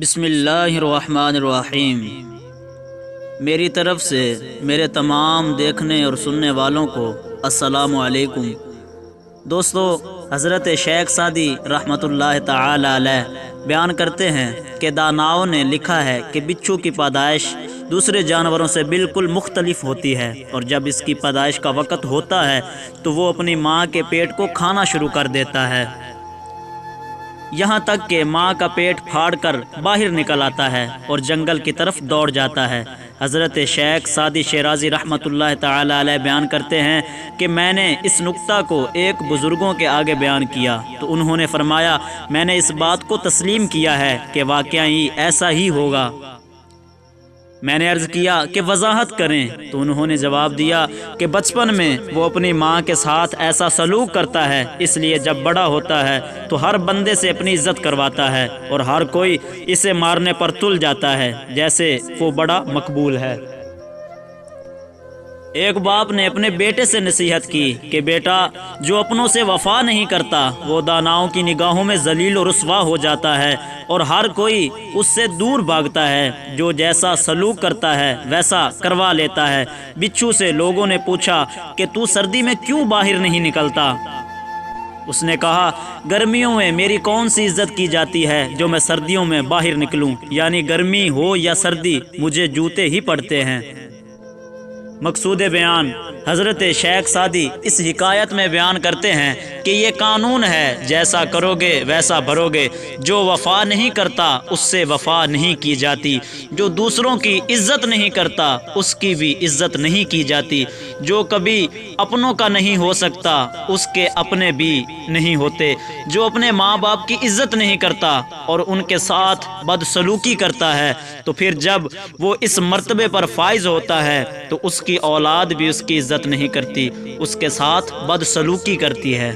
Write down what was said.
بسم اللہ الرحمن الرحیم۔ میری طرف سے میرے تمام دیکھنے اور سننے والوں کو السلام علیکم۔ دوستو، حضرت شیخ سعدی رحمۃ اللہ تعالی علیہ بیان کرتے ہیں کہ داناؤں نے لکھا ہے کہ بچھو کی پیدائش دوسرے جانوروں سے بالکل مختلف ہوتی ہے، اور جب اس کی پیدائش کا وقت ہوتا ہے تو وہ اپنی ماں کے پیٹ کو کھانا شروع کر دیتا ہے، یہاں تک کہ ماں کا پیٹ پھاڑ کر باہر نکل آتا ہے اور جنگل کی طرف دوڑ جاتا ہے۔ حضرت شیخ سعدی شیرازی رحمۃ اللہ تعالی علیہ بیان کرتے ہیں کہ میں نے اس نکتہ کو ایک بزرگوں کے آگے بیان کیا تو انہوں نے فرمایا، میں نے اس بات کو تسلیم کیا ہے کہ واقعی ایسا ہی ہوگا۔ میں نے عرض کیا کہ وضاحت کریں تو انہوں نے جواب دیا کہ بچپن میں وہ اپنی ماں کے ساتھ ایسا سلوک کرتا ہے، اس لیے جب بڑا ہوتا ہے تو ہر بندے سے اپنی عزت کرواتا ہے اور ہر کوئی اسے مارنے پر تل جاتا ہے جیسے وہ بڑا مقبول ہے۔ ایک باپ نے اپنے بیٹے سے نصیحت کی کہ بیٹا، جو اپنوں سے وفا نہیں کرتا وہ داناؤں کی نگاہوں میں ذلیل و رسوا ہو جاتا ہے اور ہر کوئی اس سے دور بھاگتا ہے، جو جیسا سلوک کرتا ہے ویسا کروا لیتا ہے۔ بچھو سے لوگوں نے پوچھا کہ تو سردی میں کیوں باہر نہیں نکلتا؟ اس نے کہا، گرمیوں میں میری کون سی عزت کی جاتی ہے جو میں سردیوں میں باہر نکلوں، یعنی گرمی ہو یا سردی مجھے جوتے ہی پڑتے ہیں۔ مقصود بیان، حضرت شیخ سعدی اس حکایت میں بیان کرتے ہیں کہ یہ قانون ہے، جیسا کرو گے ویسا بھرو گے۔ جو وفا نہیں کرتا اس سے وفا نہیں کی جاتی، جو دوسروں کی عزت نہیں کرتا اس کی بھی عزت نہیں کی جاتی، جو کبھی اپنوں کا نہیں ہو سکتا اس کے اپنے بھی نہیں ہوتے، جو اپنے ماں باپ کی عزت نہیں کرتا اور ان کے ساتھ بدسلوکی کرتا ہے تو پھر جب وہ اس مرتبے پر فائز ہوتا ہے تو اس کی اولاد بھی اس کی عزت نہیں کرتی، اس کے ساتھ بدسلوکی کرتی ہے۔